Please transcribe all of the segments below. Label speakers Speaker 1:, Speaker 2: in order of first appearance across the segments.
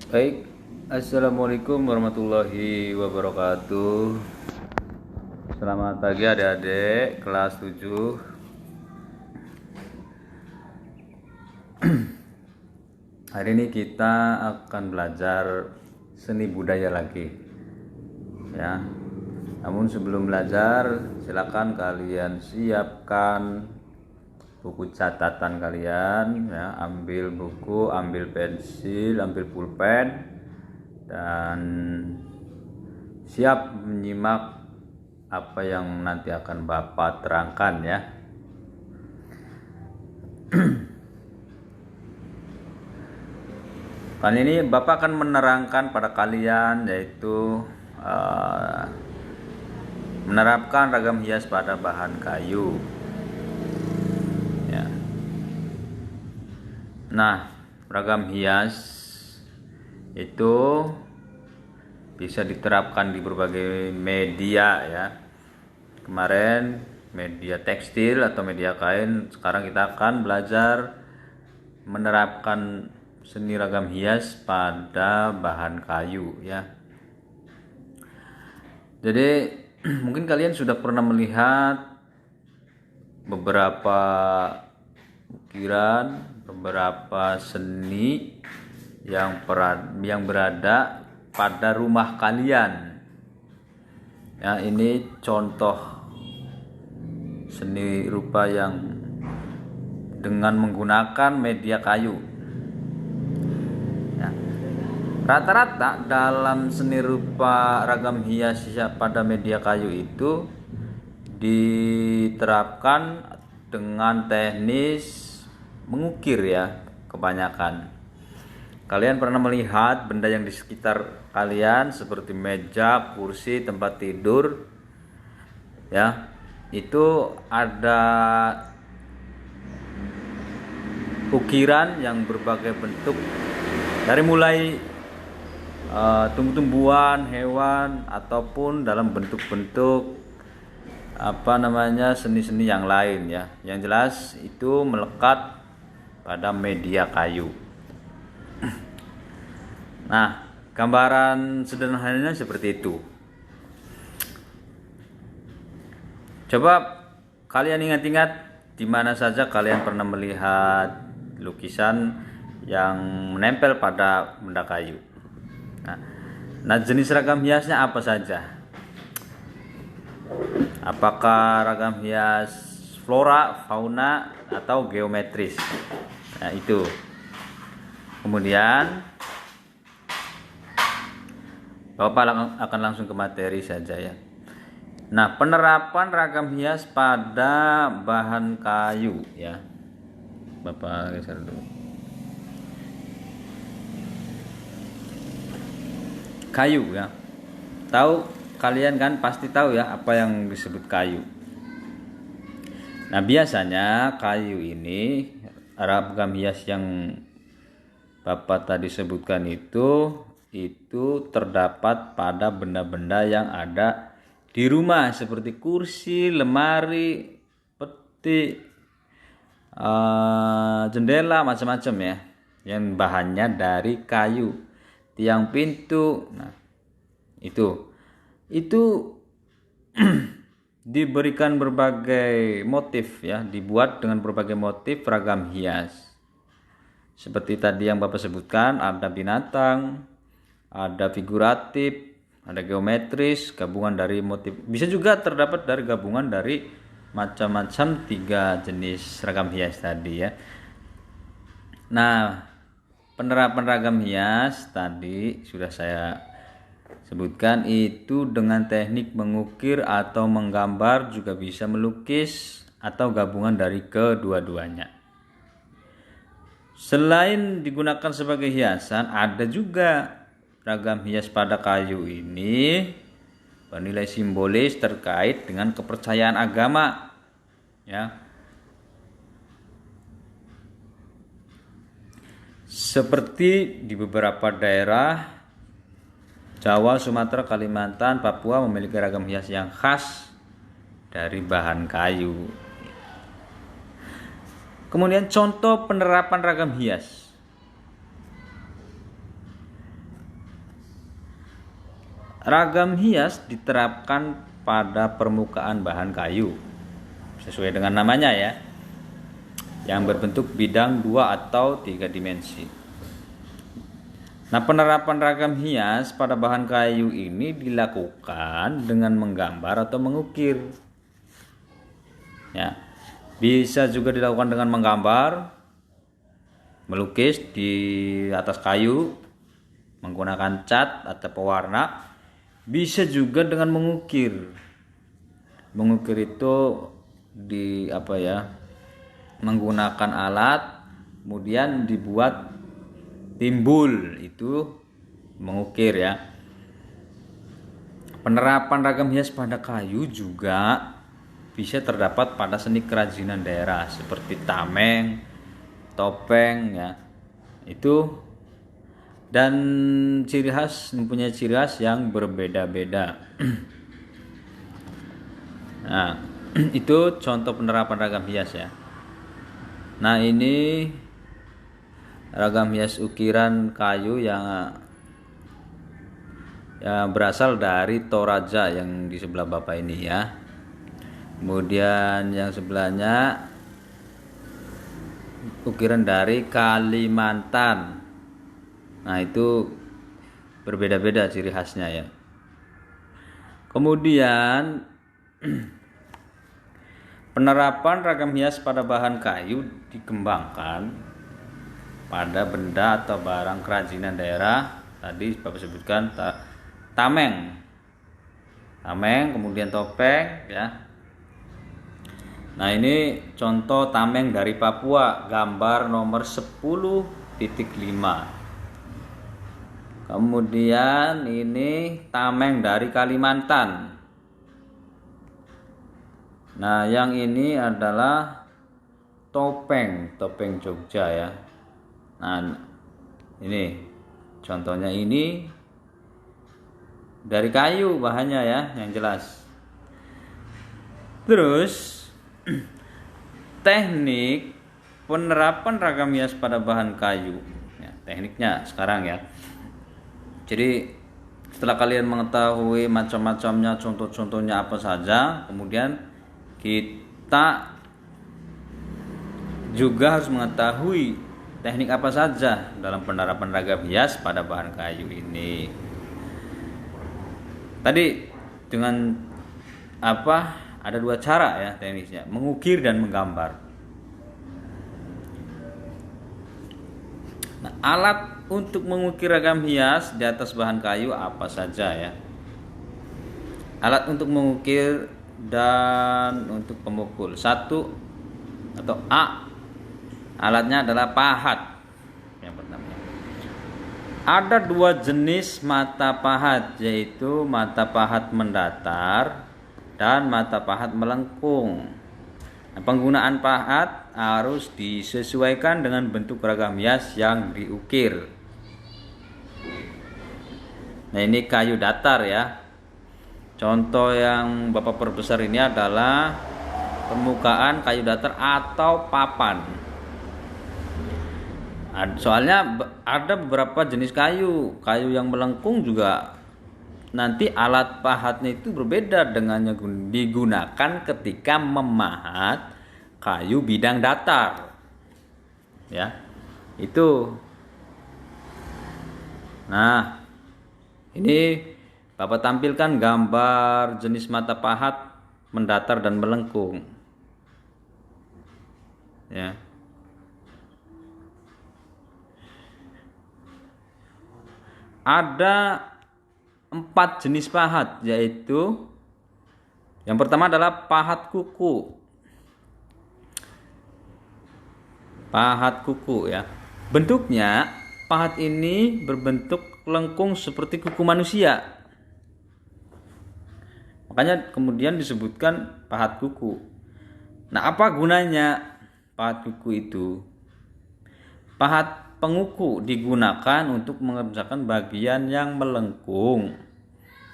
Speaker 1: Baik, Assalamualaikum warahmatullahi wabarakatuh. Selamat pagi adik-adik kelas 7. Hari ini kita akan belajar seni budaya lagi, ya. Namun sebelum belajar, silakan kalian siapkan buku catatan kalian, ya. Ambil buku, ambil pensil, ambil pulpen, dan siap menyimak apa yang nanti akan Bapak terangkan, ya. Kali ini Bapak akan menerangkan pada kalian, yaitu menerapkan ragam hias pada bahan kayu, ya. Nah, ragam hias itu bisa diterapkan di berbagai media, ya. Kemarin media tekstil atau media kain, sekarang kita akan belajar menerapkan seni ragam hias pada bahan kayu, ya. Jadi mungkin kalian sudah pernah melihat beberapa ukiran, beberapa seni yang berada pada rumah kalian. Ya, ini contoh seni rupa yang dengan menggunakan media kayu. Ya. Rata-rata dalam seni rupa ragam hias pada media kayu itu diterapkan dengan teknis mengukir, ya, kebanyakan. Kalian pernah melihat benda yang di sekitar kalian seperti meja, kursi, tempat tidur, ya. Itu ada ukiran yang berbagai bentuk, dari mulai tumbuh-tumbuhan, hewan, ataupun dalam bentuk-bentuk seni-seni yang lain, ya. Yang jelas itu melekat pada media kayu. Nah, gambaran sederhananya seperti itu. Coba kalian ingat-ingat di mana saja kalian pernah melihat lukisan yang menempel pada benda kayu. Nah, jenis ragam hiasnya apa saja? Apakah ragam hias flora, fauna, atau geometris? Nah, itu. Kemudian Bapak akan langsung ke materi saja, ya. Nah, penerapan ragam hias pada bahan kayu, ya. Bapak geser dulu. Kayu, ya. Tahu kalian kan pasti tahu, ya, apa yang disebut kayu. Nah, biasanya kayu ini, ragam hias yang Bapak tadi sebutkan itu terdapat pada benda-benda yang ada di rumah seperti kursi, lemari, peti, jendela, macam-macam, ya, yang bahannya dari kayu, tiang pintu. Nah, itu diberikan berbagai motif, ya, dibuat dengan berbagai motif ragam hias. Seperti tadi yang Bapak sebutkan, ada binatang, ada figuratif, ada geometris, gabungan dari motif. Bisa juga terdapat dari gabungan dari macam-macam 3 jenis ragam hias tadi, ya. Nah, penerapan ragam hias tadi sudah saya sebutkan, itu dengan teknik mengukir atau menggambar, juga bisa melukis atau gabungan dari kedua-duanya. Selain digunakan sebagai hiasan, ada juga ragam hias pada kayu ini bernilai simbolis terkait dengan kepercayaan agama, ya. Seperti di beberapa daerah Jawa, Sumatera, Kalimantan, Papua memiliki ragam hias yang khas dari bahan kayu. Kemudian contoh penerapan ragam hias. Ragam hias diterapkan pada permukaan bahan kayu sesuai dengan namanya ya, yang berbentuk bidang 2 atau 3 dimensi. Nah, penerapan ragam hias pada bahan kayu ini dilakukan dengan menggambar atau mengukir. Ya, bisa juga dilakukan dengan menggambar, melukis di atas kayu menggunakan cat atau pewarna. Bisa juga dengan mengukir. Mengukir itu menggunakan alat, kemudian dibuat timbul, itu mengukir ya. Penerapan ragam hias pada kayu juga bisa terdapat pada seni kerajinan daerah seperti tameng, topeng ya. Itu dan mempunyai ciri khas yang berbeda-beda. Nah, itu contoh penerapan ragam hias ya. Nah, ini ragam hias ukiran kayu yang berasal dari Toraja yang di sebelah Bapak ini ya. Kemudian yang sebelahnya ukiran dari Kalimantan. Nah, itu berbeda-beda ciri khasnya ya. Kemudian penerapan ragam hias pada bahan kayu dikembangkan pada benda atau barang kerajinan daerah. Tadi Bapak sebutkan tameng, kemudian topeng ya. Nah, ini contoh tameng dari Papua, gambar nomor 10.5. Kemudian ini tameng dari Kalimantan. Nah, yang ini adalah topeng Jogja ya. Nah, ini contohnya, ini dari kayu bahannya ya, yang jelas. Terus teknik penerapan ragam hias pada bahan kayu ya, tekniknya sekarang ya. Jadi setelah kalian mengetahui macam-macamnya, contoh-contohnya apa saja, kemudian kita juga harus mengetahui teknik apa saja dalam penerapan ragam hias pada bahan kayu ini. Tadi dengan ada 2 cara ya teknisnya, mengukir dan menggambar. Nah, alat untuk mengukir ragam hias di atas bahan kayu apa saja ya? Alat untuk mengukir dan untuk pemukul. 1 atau A, alatnya adalah pahat. Yang pertama, ada 2 jenis mata pahat, yaitu mata pahat mendatar dan mata pahat melengkung. Nah, penggunaan pahat harus disesuaikan dengan bentuk ragam hias yang diukir. Nah, ini kayu datar ya. Contoh yang Bapak perbesar ini adalah permukaan kayu datar atau papan. Soalnya ada beberapa jenis kayu yang melengkung juga. Nanti alat pahatnya itu berbeda dengan yang digunakan ketika memahat kayu bidang datar. Ya. Itu. Nah, ini Bapak tampilkan gambar jenis mata pahat mendatar dan melengkung. Ya. Ada 4 jenis pahat, yaitu yang pertama adalah pahat kuku. Pahat kuku ya. Bentuknya pahat ini berbentuk lengkung seperti kuku manusia. Makanya kemudian disebutkan pahat kuku. Nah, apa gunanya pahat kuku itu? Pahat penguku digunakan untuk mengerjakan bagian yang melengkung,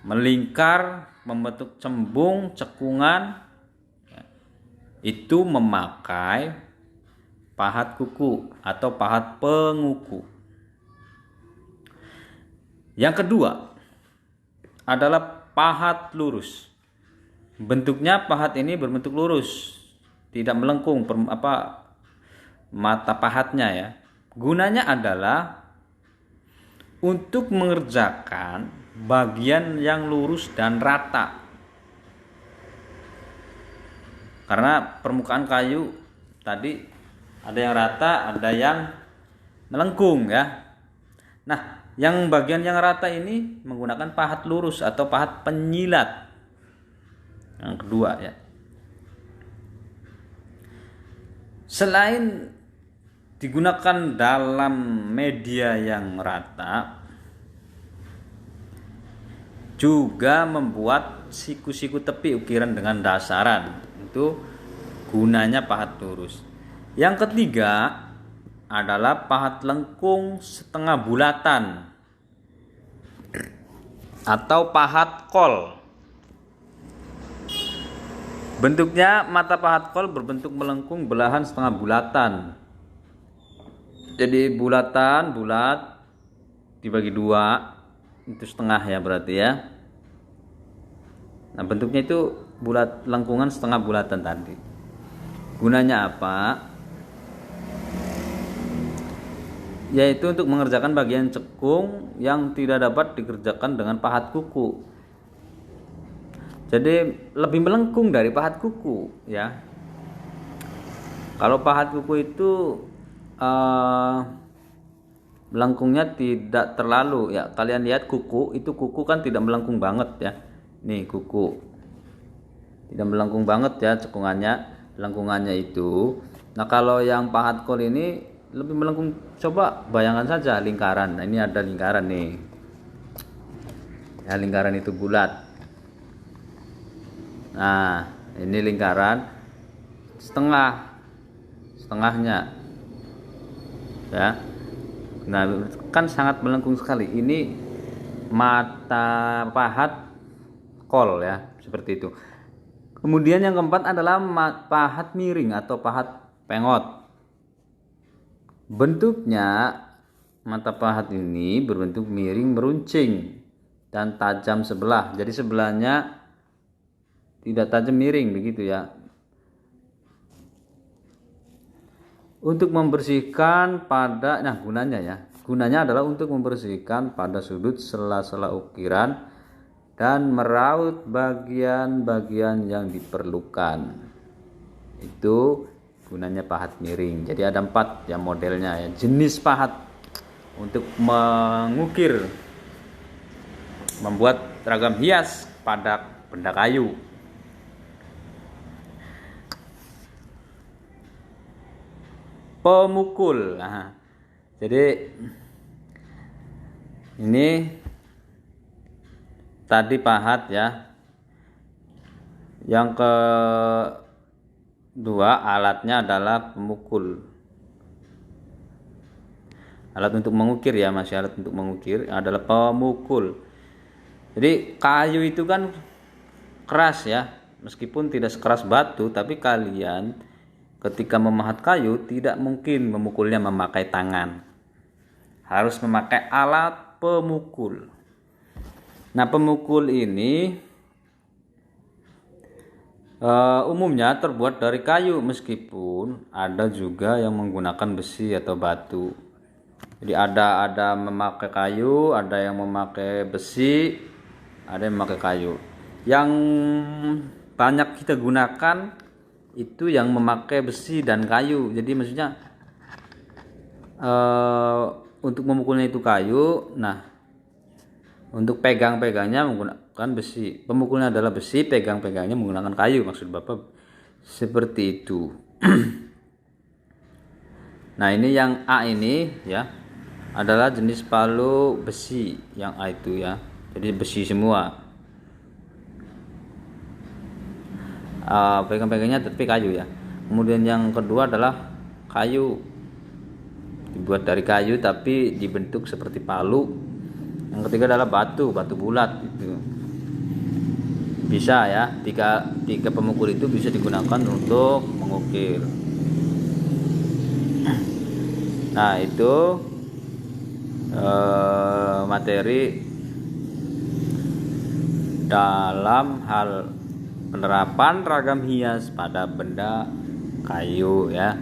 Speaker 1: melingkar, membentuk cembung, cekungan. Itu memakai pahat kuku atau pahat penguku. Yang kedua adalah pahat lurus. Bentuknya pahat ini berbentuk lurus, tidak melengkung mata pahatnya ya. Gunanya adalah untuk mengerjakan bagian yang lurus dan rata. Karena permukaan kayu tadi ada yang rata, ada yang melengkung ya. Nah, yang bagian yang rata ini menggunakan pahat lurus atau pahat penyilat. Yang kedua ya. Selain digunakan dalam media yang rata, juga membuat siku-siku tepi ukiran dengan dasaran. Itu gunanya pahat lurus. Yang ketiga adalah pahat lengkung setengah bulatan atau pahat kol. Bentuknya mata pahat kol berbentuk melengkung belahan setengah bulatan. Jadi bulatan bulat dibagi dua, itu setengah ya berarti ya. Nah, bentuknya itu bulat, lengkungan setengah bulatan tadi. Gunanya apa? Yaitu untuk mengerjakan bagian cekung yang tidak dapat dikerjakan dengan pahat kuku. Jadi lebih melengkung dari pahat kuku ya. Kalau pahat kuku itu melengkungnya tidak terlalu ya. Kalian lihat kuku kan tidak melengkung banget ya. Nih kuku tidak melengkung banget ya cekungannya, lengkungannya itu. Nah, kalau yang pahat kol ini lebih melengkung. Coba bayangkan saja lingkaran. Nah, ini ada lingkaran nih ya, lingkaran itu bulat. Nah, ini lingkaran setengahnya ya. Nah, kan sangat melengkung sekali. Ini mata pahat kol ya, seperti itu. Kemudian yang keempat adalah pahat miring atau pahat pengot. Bentuknya mata pahat ini berbentuk miring meruncing dan tajam sebelah. Jadi sebelahnya tidak tajam miring begitu ya. Untuk membersihkan pada, nah gunanya adalah untuk membersihkan pada sudut sela-sela ukiran dan meraut bagian-bagian yang diperlukan. Itu gunanya pahat miring. Jadi ada 4 ya modelnya ya, jenis pahat untuk mengukir, membuat ragam hias pada benda kayu. Pemukul. Nah, jadi ini tadi pahat ya. Yang kedua alatnya adalah pemukul. Alat untuk mengukir ya, masih alat untuk mengukir adalah pemukul. Jadi kayu itu kan keras ya, meskipun tidak sekeras batu, tapi kalian ketika memahat kayu tidak mungkin memukulnya memakai tangan, harus memakai alat pemukul. Nah, pemukul ini umumnya terbuat dari kayu, meskipun ada juga yang menggunakan besi atau batu. Jadi ada memakai kayu, ada yang memakai besi, ada yang memakai kayu. Yang banyak kita gunakan itu yang memakai besi dan kayu. Jadi maksudnya untuk memukulnya itu kayu. Nah, untuk pegang-pegangnya menggunakan besi. Pemukulnya adalah besi, pegang-pegangnya menggunakan kayu. Maksud Bapak seperti itu. Nah, ini yang A ini ya adalah jenis palu besi yang A itu ya. Jadi besi semua. Pegang-pegangnya tapi kayu ya. Kemudian yang kedua adalah kayu, dibuat dari kayu tapi dibentuk seperti palu. Yang ketiga adalah batu bulat itu. Bisa ya, tiga pemukul itu bisa digunakan untuk mengukir. Nah, itu materi dalam hal penerapan ragam hias pada benda kayu ya.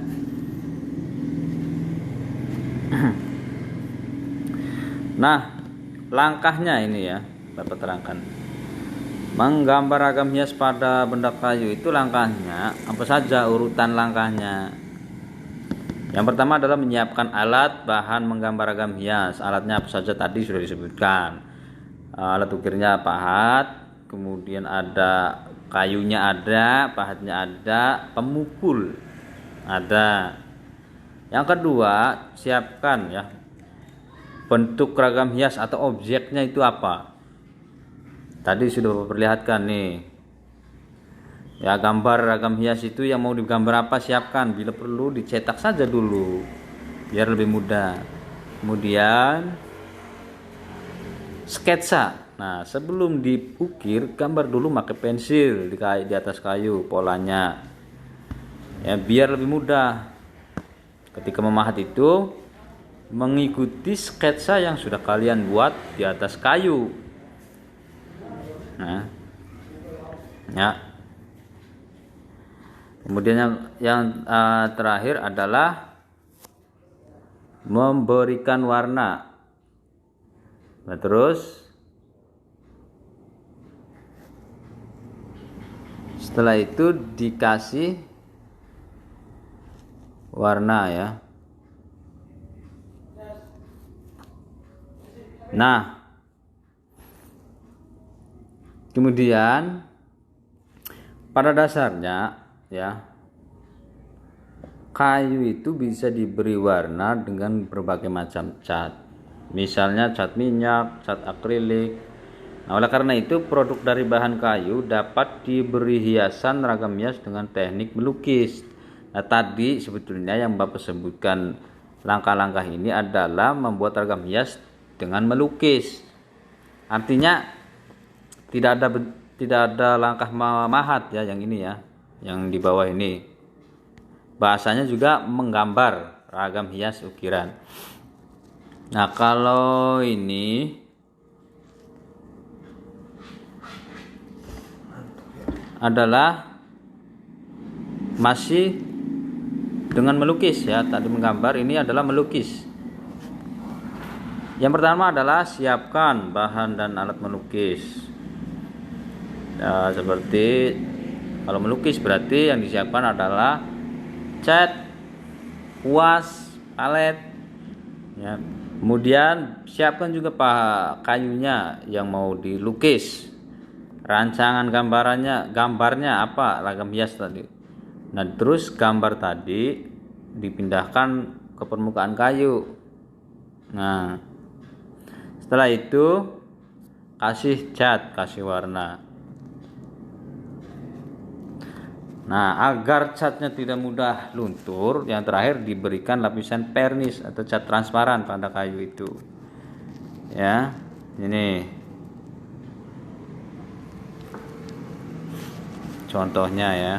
Speaker 1: Nah, langkahnya ini ya, Bapak terangkan. Menggambar ragam hias pada benda kayu itu langkahnya apa saja, urutan langkahnya. Yang pertama adalah menyiapkan alat bahan menggambar ragam hias. Alatnya apa saja tadi sudah disebutkan. Alat ukirnya pahat, kemudian ada kayunya ada, pahatnya ada, pemukul ada. Yang kedua, siapkan ya bentuk ragam hias atau objeknya itu apa. Tadi sudah perlihatkan nih. Ya, gambar ragam hias itu yang mau digambar apa siapkan, bila perlu dicetak saja dulu biar lebih mudah. Kemudian sketsa. Nah, sebelum diukir gambar dulu pakai pensil di atas kayu polanya. Ya, biar lebih mudah. Ketika memahat itu mengikuti sketsa yang sudah kalian buat di atas kayu. Nah, ya. Kemudian yang terakhir adalah memberikan warna. Nah, terus setelah itu dikasih warna ya. Nah, kemudian pada dasarnya ya, kayu itu bisa diberi warna dengan berbagai macam cat. Misalnya cat minyak, cat akrilik. Nah, oleh karena itu produk dari bahan kayu dapat diberi hiasan ragam hias dengan teknik melukis. Nah, tadi sebetulnya yang Bapak sebutkan langkah-langkah ini adalah membuat ragam hias dengan melukis. Artinya tidak ada langkah memahat ya, yang ini ya, yang di bawah ini. Bahasanya juga menggambar ragam hias ukiran. Nah, kalau ini adalah masih dengan melukis ya. Tadi menggambar, ini adalah melukis. Yang pertama adalah siapkan bahan dan alat melukis. Ya, seperti kalau melukis berarti yang disiapkan adalah cat, kuas, palet. Ya. Kemudian siapkan juga kayunya yang mau dilukis. Rancangan gambarnya apa, ragam hias tadi. Nah, terus gambar tadi dipindahkan ke permukaan kayu. Nah, setelah itu kasih cat, kasih warna. Nah, agar catnya tidak mudah luntur, yang terakhir diberikan lapisan pernis atau cat transparan pada kayu itu. Ya, ini contohnya ya.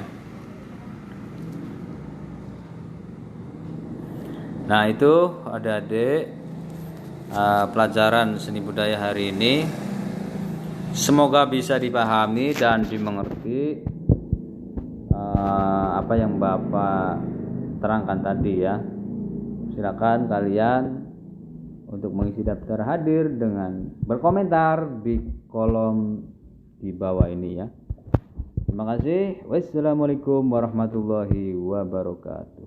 Speaker 1: Nah, itu adik-adik pelajaran seni budaya hari ini. Semoga bisa dipahami dan dimengerti apa yang Bapak terangkan tadi ya. Silakan kalian untuk mengisi daftar hadir dengan berkomentar di kolom di bawah ini ya. Terima kasih. Wassalamualaikum warahmatullahi wabarakatuh.